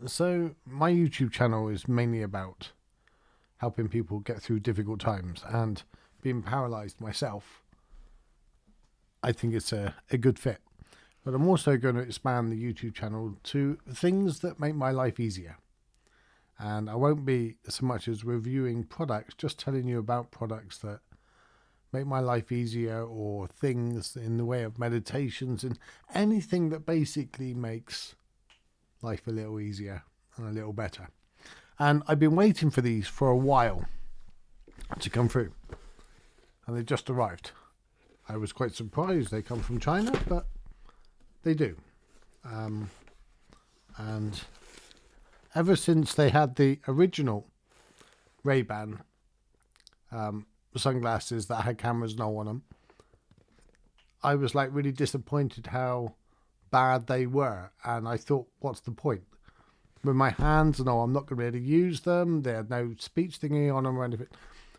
So my YouTube channel is mainly about helping people get through difficult times, and being paralyzed myself, I think it's a good fit. But I'm also going to expand the YouTube channel to things that make my life easier. And I won't be so much as reviewing products, just telling you about products that make my life easier, or things in the way of meditations and anything that basically makes life a little easier and a little better. And I've been waiting for these for a while to come through, and they just arrived. I was quite surprised they come from China, but they do. And ever since they had the original Ray Ban sunglasses that had cameras and all on them, I was like really disappointed how bad they were, and I thought, what's the point? With my hands and all, I'm not going to be able to use them. They had no speech thingy on them or anything,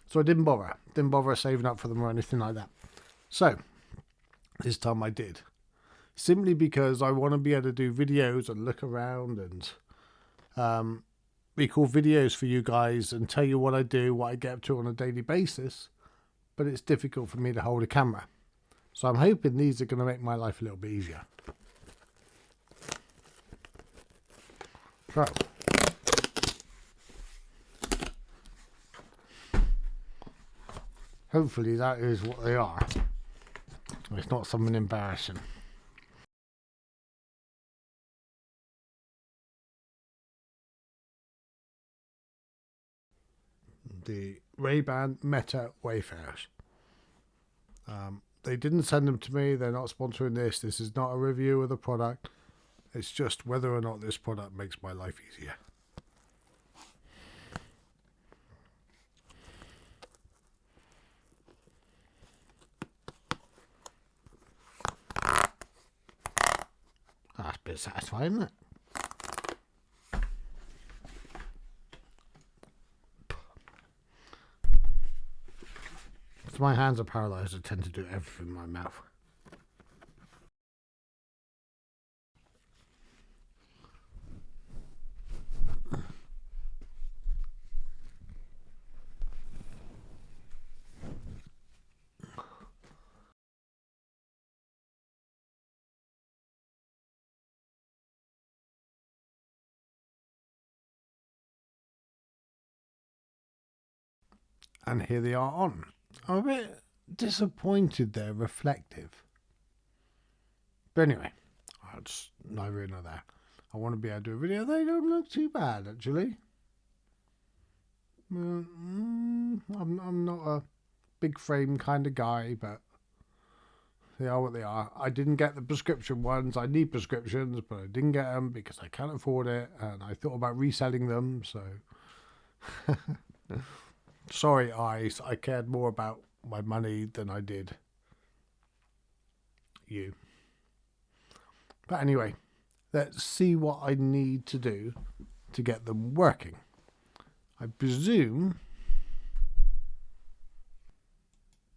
so I didn't bother saving up for them or anything like that. So this time I did, simply because I want to be able to do videos and look around and record videos for you guys and tell you what I do, what I get up to on a daily basis. But it's difficult for me to hold a camera, so I'm hoping these are going to make my life a little bit easier. So, hopefully that is what they are. It's not something embarrassing. The Ray Ban Meta Wafers. They didn't send them to me. They're not sponsoring this. This is not a review of the product. It's just whether or not this product makes my life easier. That's a bit satisfying, isn't it? Because my hands are paralyzed, I tend to do everything in my mouth. And here they are on. I'm a bit disappointed they're reflective. But anyway, that's neither here nor there. I want to be able to do a video. They don't look too bad, actually. I'm not a big frame kind of guy, but they are what they are. I didn't get the prescription ones. I need prescriptions, but I didn't get them because I can't afford it, and I thought about reselling them, so... Sorry, eyes. I cared more about my money than I did you. But anyway, let's see what I need to do to get them working. I presume...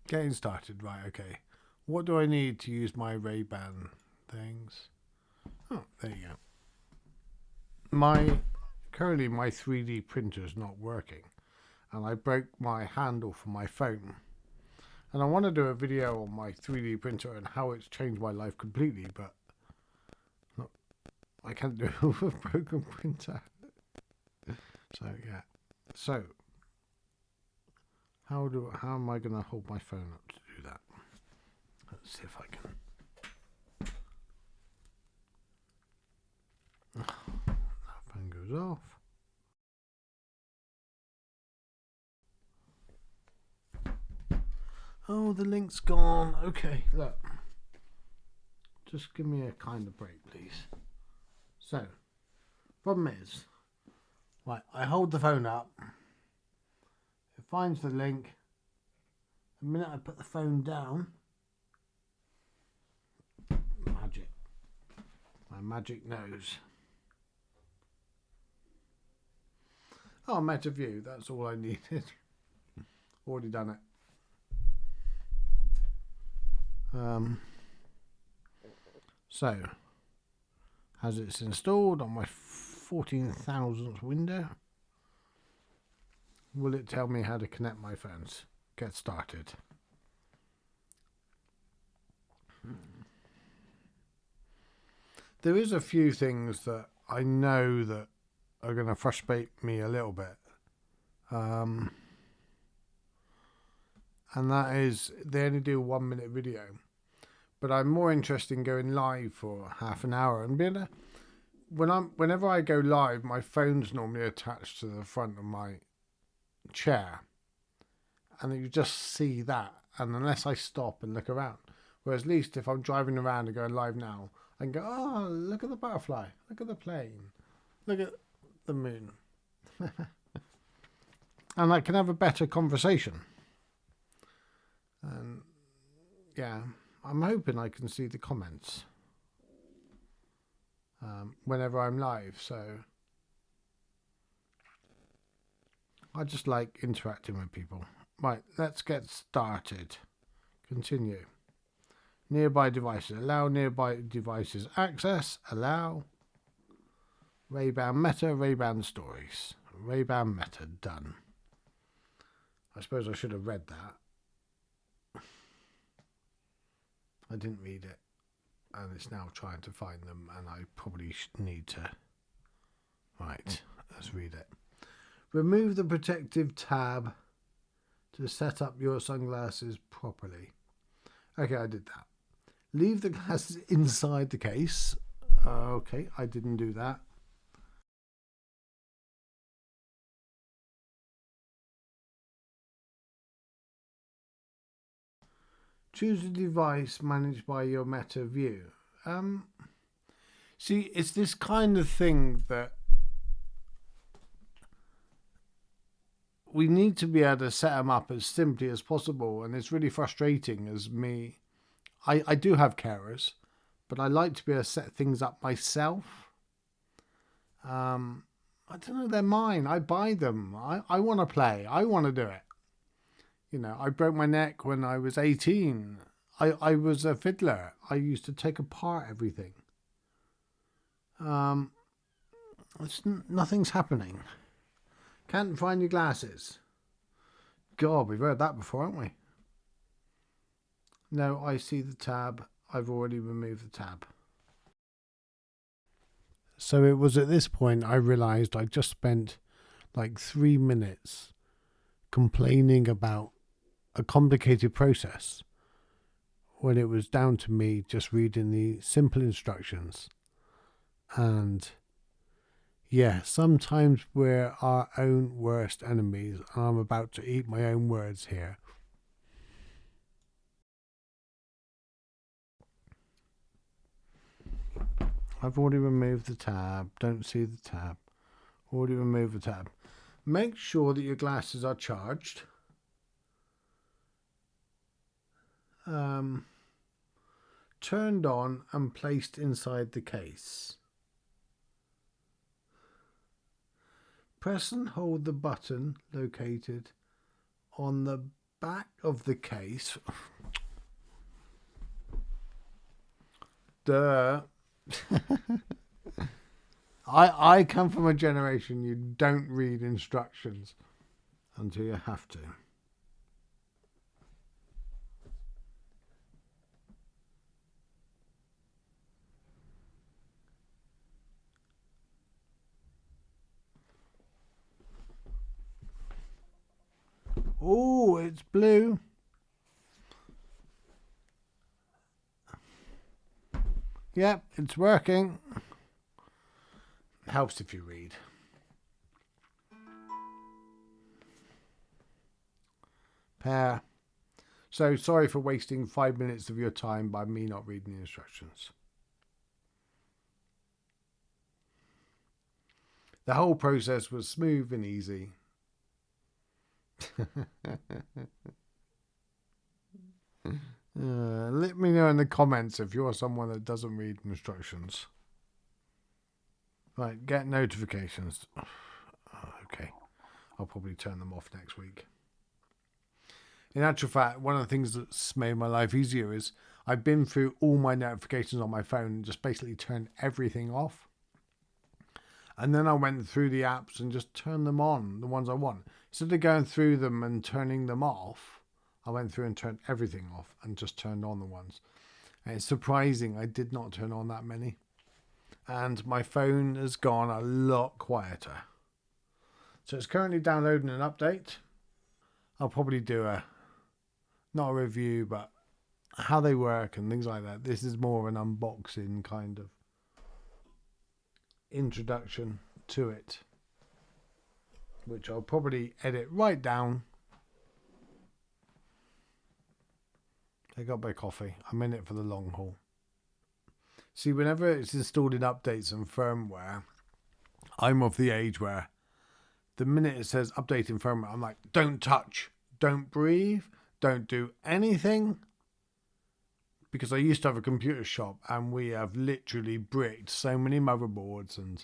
Getting started. Right, okay. What do I need to use my Ray Ban things? Oh, there you go. Currently my 3D printer is not working, and I broke my handle for my phone. And I want to do a video on my 3D printer and how it's changed my life completely, but I can't do it with a broken printer. So yeah. So how am I going to hold my phone up to do that? Let's see if I can. That phone goes off. Oh, the link's gone. Okay, look. Just give me a kind of break, please. So, problem is, right, I hold the phone up. It finds the link. The minute I put the phone down, magic. My magic knows. Oh, meta view. That's all I needed. Already done it. So, as it's installed on my 14,000th window. Will it tell me how to connect my phones? Get started. There is a few things that I know that are going to frustrate me a little bit. And that is, they only do a 1 minute video. But I'm more interested in going live for half an hour and being a, whenever I go live, my phone's normally attached to the front of my chair, and you just see that, and unless I stop and look around, whereas at least if I'm driving around and going live now, I can go, oh, look at the butterfly, look at the plane, look at the moon. And I can have a better conversation. And yeah, I'm hoping I can see the comments whenever I'm live. So I just like interacting with people. Right, let's get started. Continue. Nearby devices. Allow nearby devices access. Allow. Ray Ban Meta, Ray Ban stories. Ray Ban Meta, done. I suppose I should have read that. I didn't read it, and it's now trying to find them, and I probably need to. Right, let's read it. Remove the protective tab to set up your sunglasses properly. Okay, I did that. Leave the glasses inside the case. Okay, I didn't do that. Choose a device managed by your Meta View. See, it's this kind of thing that we need to be able to set them up as simply as possible, and it's really frustrating as me. I do have carers, but I like to be able to set things up myself. I don't know, they're mine. I buy them. I want to play. I want to do it. You know, I broke my neck when I was 18. I was a fiddler. I used to take apart everything. Nothing's happening. Can't find your glasses. God, we've heard that before, haven't we? No, I see the tab. I've already removed the tab. So it was at this point I realised I just spent like 3 minutes complaining about a complicated process when it was down to me just reading the simple instructions. And yeah, sometimes we're our own worst enemies. I'm about to eat my own words here. I've already removed the tab. Don't see the tab. Already removed the tab. Make sure that your glasses are charged. Turned on and placed inside the case. Press and hold the button located on the back of the case. Duh. I come from a generation you don't read instructions until you have to. Oh, it's blue. Yep, it's working. Helps if you read. Pair. So sorry for wasting 5 minutes of your time by me not reading the instructions. The whole process was smooth and easy. Let me know in the comments if you're someone that doesn't read instructions. Right, get notifications. Okay, I'll probably turn them off next week. In actual fact, one of the things that's made my life easier is I've been through all my notifications on my phone and just basically turned everything off. And then I went through the apps and just turned them on, the ones I want. Instead of going through them and turning them off, I went through and turned everything off and just turned on the ones. And it's surprising I did not turn on that many. And my phone has gone a lot quieter. So it's currently downloading an update. I'll probably do not a review, but how they work and things like that. This is more of an unboxing kind of introduction to it, which I'll probably edit right down. Take up my coffee. I'm in it for the long haul. See, whenever it's installed in updates and firmware, I'm of the age where the minute it says updating firmware, I'm like, don't touch, don't breathe, don't do anything. Because I used to have a computer shop and we have literally bricked so many motherboards and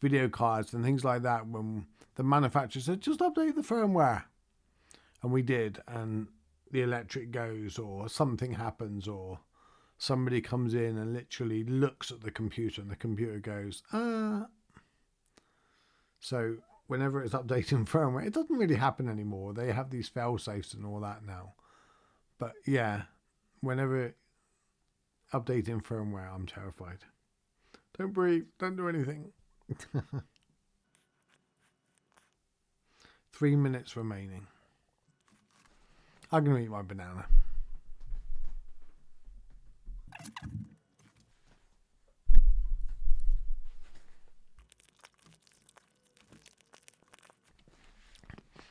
video cards and things like that when the manufacturer said, just update the firmware. And we did, and the electric goes or something happens or somebody comes in and literally looks at the computer and the computer goes, ah. So whenever it's updating firmware, it doesn't really happen anymore. They have these fail safes and all that now. But yeah, whenever updating firmware, I'm terrified. Don't breathe, don't do anything. 3 minutes remaining. I'm going to eat my banana.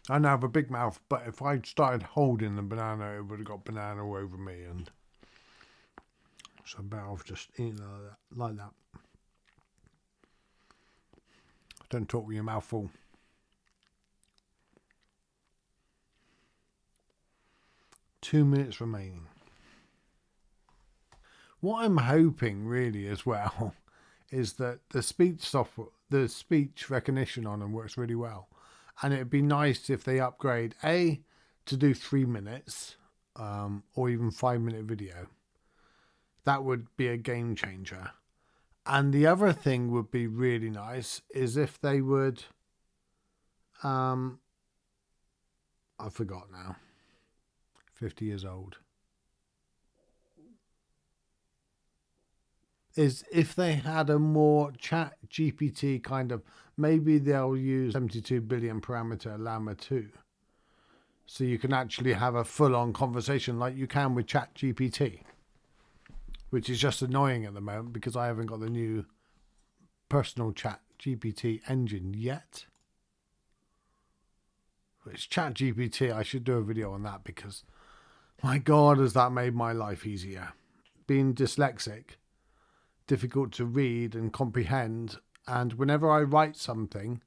I now have a big mouth, but if I started holding the banana, it would have got banana all over me, and so I'm better off just eating like that. Don't talk with your mouth full. Two minutes remaining. What I'm hoping really as well is that the speech software, the speech recognition on them works really well. And it'd be nice if they upgrade to do 3 minutes or even 5-minute video. That would be a game changer. And the other thing would be really nice is if they would, I forgot now, 50 years old, is if they had a more chat GPT kind of, maybe they'll use 72 billion parameter Llama 2. So you can actually have a full-on conversation like you can with chat GPT. Which is just annoying at the moment because I haven't got the new personal chat GPT engine yet. It's chat GPT. I should do a video on that because my God, has that made my life easier. Being dyslexic, difficult to read and comprehend. And whenever I write something,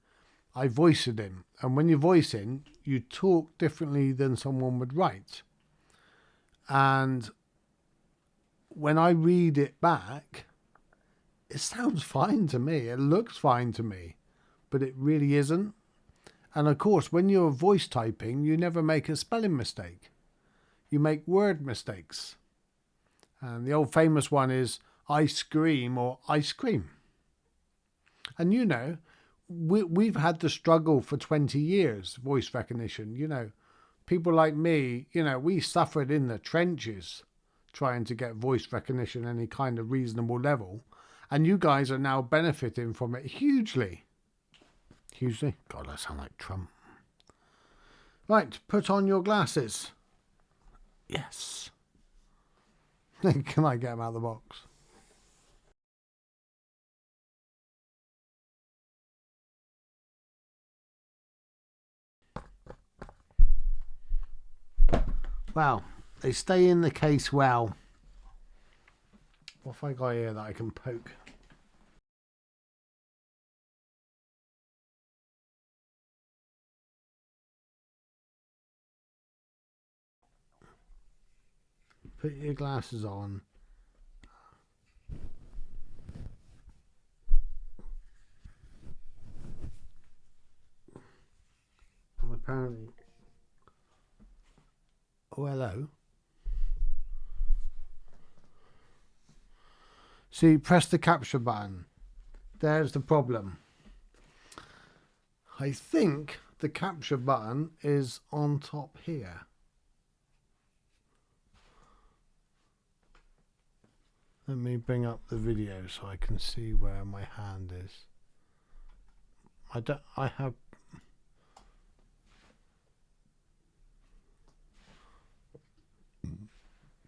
I voice it in. And when you voice in, you talk differently than someone would write. And when I read it back, it sounds fine to me. It looks fine to me, but it really isn't. And of course, when you're voice typing, you never make a spelling mistake. You make word mistakes. And the old famous one is I scream or ice cream. And you know, we've had the struggle for 20 years, voice recognition. You know, people like me, you know, we suffered in the trenches trying to get voice recognition any kind of reasonable level, and you guys are now benefiting from it hugely. Hugely? God, I sound like Trump. Right, put on your glasses. Yes. Can I get them out of the box? Wow. They stay in the case well. What have I got here that I can poke? Put your glasses on. And apparently... Oh, hello. See, press the capture button. There's the problem. I think the capture button is on top here. Let me bring up the video so I can see where my hand is. I have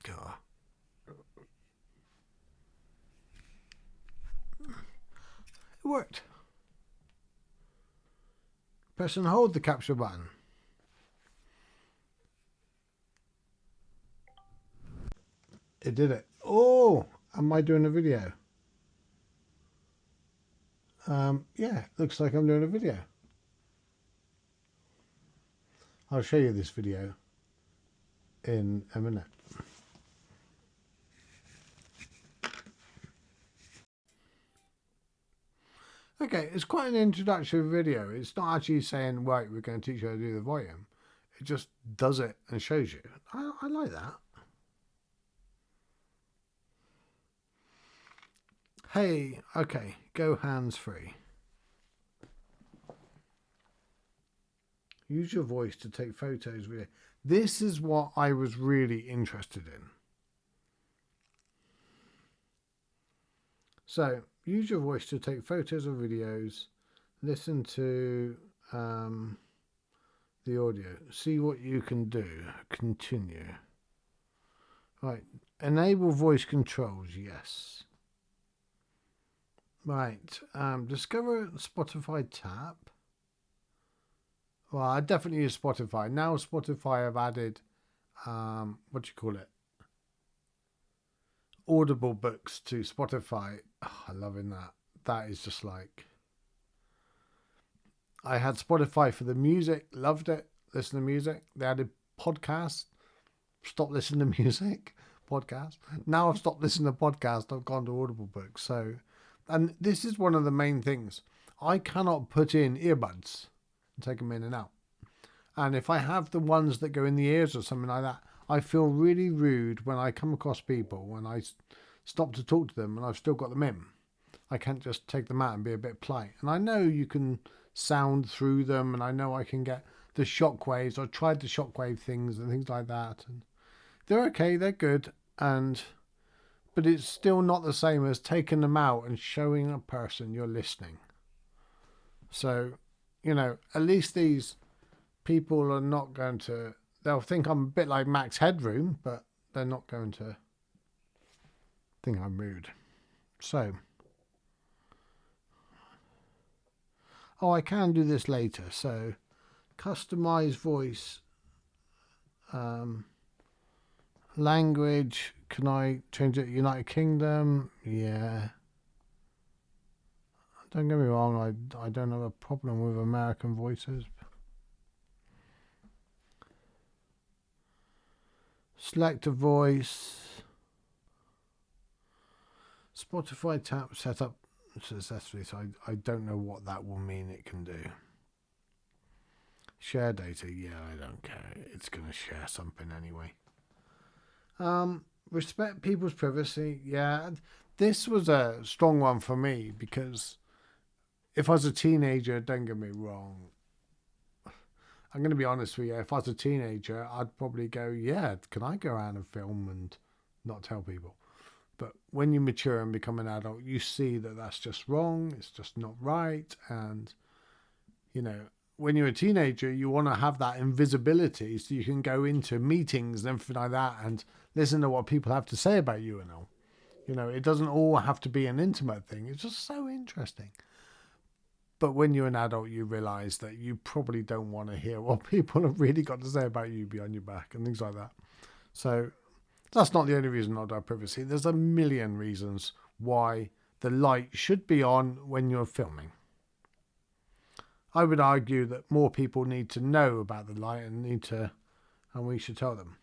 God. It worked. Press and hold the capture button. It did it. Oh, am I doing a video? Yeah, looks like I'm doing a video. I'll show you this video in a minute. Okay, it's quite an introductory video. It's not actually saying, right, we're going to teach you how to do the volume. It just does it and shows you. I like that. Hey, okay, go hands-free. Use your voice to take photos with it. This is what I was really interested in. So, use your voice to take photos or videos. Listen to the audio. See what you can do. Continue. Right. Enable voice controls. Yes. Right. Discover Spotify tab. Well, I definitely use Spotify. Now Spotify have added, what do you call it? Audible books to Spotify. Oh, I'm loving that. That is just like, I had Spotify for the music, loved it, listen to music. They added podcasts, stopped listening to music, podcast. Now I've stopped listening to podcasts, I've gone to Audible books. So, and this is one of the main things. I cannot put in earbuds and take them in and out. And if I have the ones that go in the ears or something like that, I feel really rude when I come across people, when I stop to talk to them and I've still got them in. I can't just take them out and be a bit polite. And I know you can sound through them, and I know I can get the shock waves. I've tried the shockwave things and things like that, and they're okay, they're good, but it's still not the same as taking them out and showing a person you're listening. So, you know, at least these people are not going to, they'll think I'm a bit like Max Headroom, but they're not going to think I'm rude. So, oh, I can do this later. So, customize voice, language. Can I change it? United Kingdom? Yeah. Don't get me wrong. I don't have a problem with American voices. Select a voice. Spotify tab set up successfully. So I don't know what that will mean it can do. Share data. Yeah, I don't care. It's going to share something anyway. Respect people's privacy. Yeah, this was a strong one for me because if I was a teenager, don't get me wrong, I'm going to be honest with you, if I was a teenager, I'd probably go, yeah, can I go around and film and not tell people? But when you mature and become an adult, you see that that's just wrong, it's just not right. And, you know, when you're a teenager, you want to have that invisibility so you can go into meetings and everything like that and listen to what people have to say about you and all. You know, it doesn't all have to be an intimate thing. It's just so interesting. But when you're an adult, you realise that you probably don't want to hear what people have really got to say about you behind your back and things like that. So that's not the only reason not to have privacy. There's a million reasons why the light should be on when you're filming. I would argue that more people need to know about the light and we should tell them.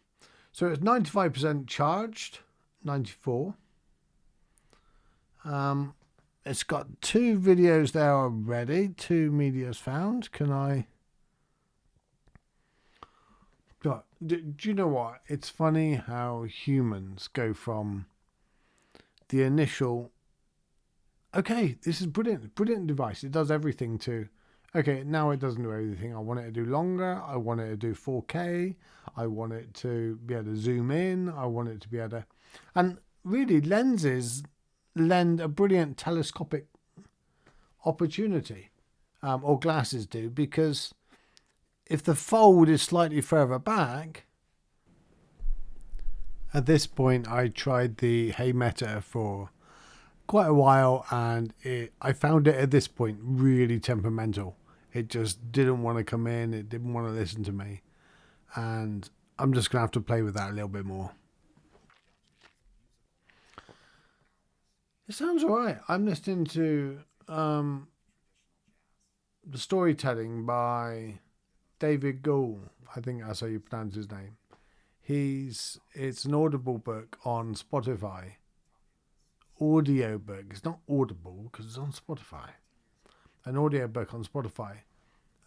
So it's 95% charged, 94. It's got 2 videos there already, 2 medias found. Can I? Do you know what? It's funny how humans go from the initial, okay, this is brilliant device. It does everything to, Okay, now it doesn't do everything. I want it to do longer. I want it to do 4K. I want it to be able to zoom in. I want it to be able to... And really, lenses lend a brilliant telescopic opportunity, or glasses do, because if the fold is slightly further back... At this point, I tried the Hey Meta for quite a while, and I found it at this point really temperamental. It just didn't want to come in. It didn't want to listen to me. And I'm just going to have to play with that a little bit more. It sounds all right. I'm listening to the storytelling by David Gould. I think that's how you pronounce his name. It's an Audible book on Spotify. Audio book. It's not Audible because it's on Spotify. An audio book on Spotify.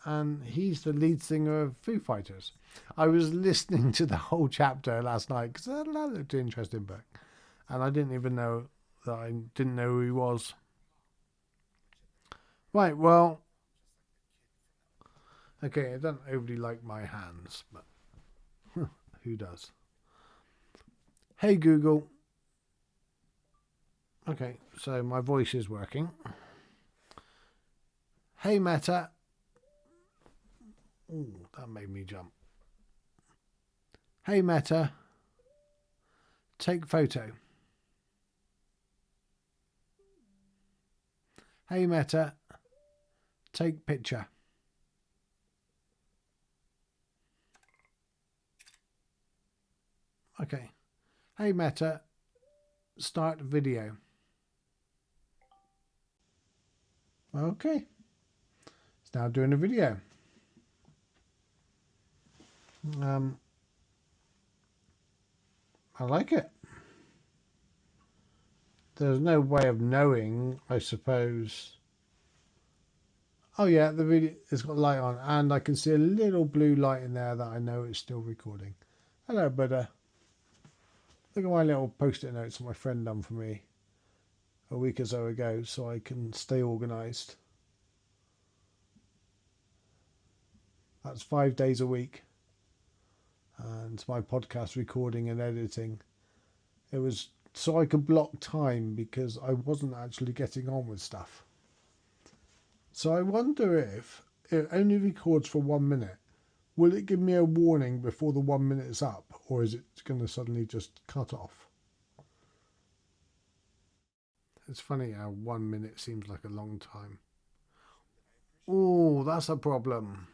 And he's the lead singer of Foo Fighters. I was listening to the whole chapter last night because that looked an interesting book. And I didn't even know that I didn't know who he was. Right, well... Okay, I don't overly like my hands, but... Who does? Hey Google. Okay, so my voice is working. Hey Meta. Ooh, that made me jump. Hey Meta. Take photo. Hey Meta. Take picture. Okay. Hey Meta, start video. Okay. It's now doing a video. I like it. There's no way of knowing, I suppose. Oh yeah, the video, it's got light on, and I can see a little blue light in there that I know it's still recording. Hello, Buddha. Look at my little post-it notes that my friend done for me a week or so ago so I can stay organised. That's 5 days a week. And my podcast recording and editing. It was so I could block time because I wasn't actually getting on with stuff. So I wonder if it only records for 1 minute. Will it give me a warning before the 1 minute is up, or is it going to suddenly just cut off? It's funny how 1 minute seems like a long time. Oh, that's a problem.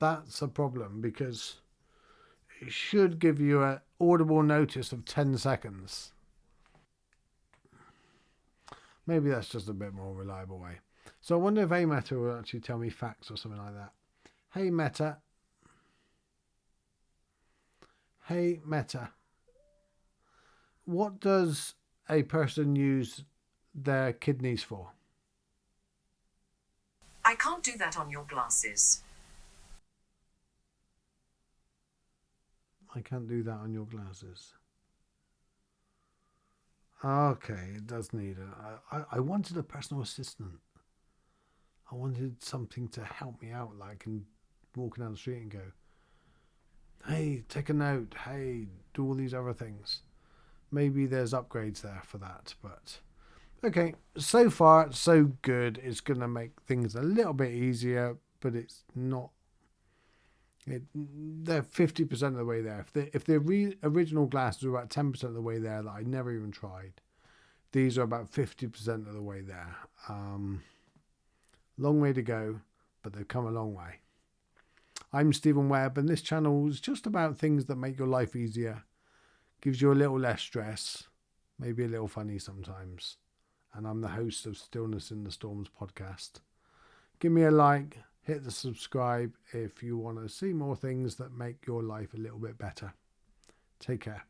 That's a problem because it should give you an audible notice of 10 seconds. Maybe that's just a bit more reliable way. So I wonder if Hey Meta will actually tell me facts or something like that. Hey Meta. Hey Meta. What does a person use their kidneys for? I can't do that on your glasses. I can't do that on your glasses. Okay, it does need it. I wanted a personal assistant. I wanted something to help me out, like in walking down the street and go, hey, take a note. Hey, do all these other things. Maybe there's upgrades there for that, but okay. So far, so good. It's going to make things a little bit easier, but it's not. They're 50% of the way there. If the original glasses were about 10% of the way there that I never even tried, these are about 50% of the way there. Long way to go, but they've come a long way. I'm Stephen Webb, and this channel is just about things that make your life easier, gives you a little less stress, maybe a little funny sometimes. And I'm the host of Stillness in the Storms podcast. Give me a like, hit the subscribe if you want to see more things that make your life a little bit better. Take care.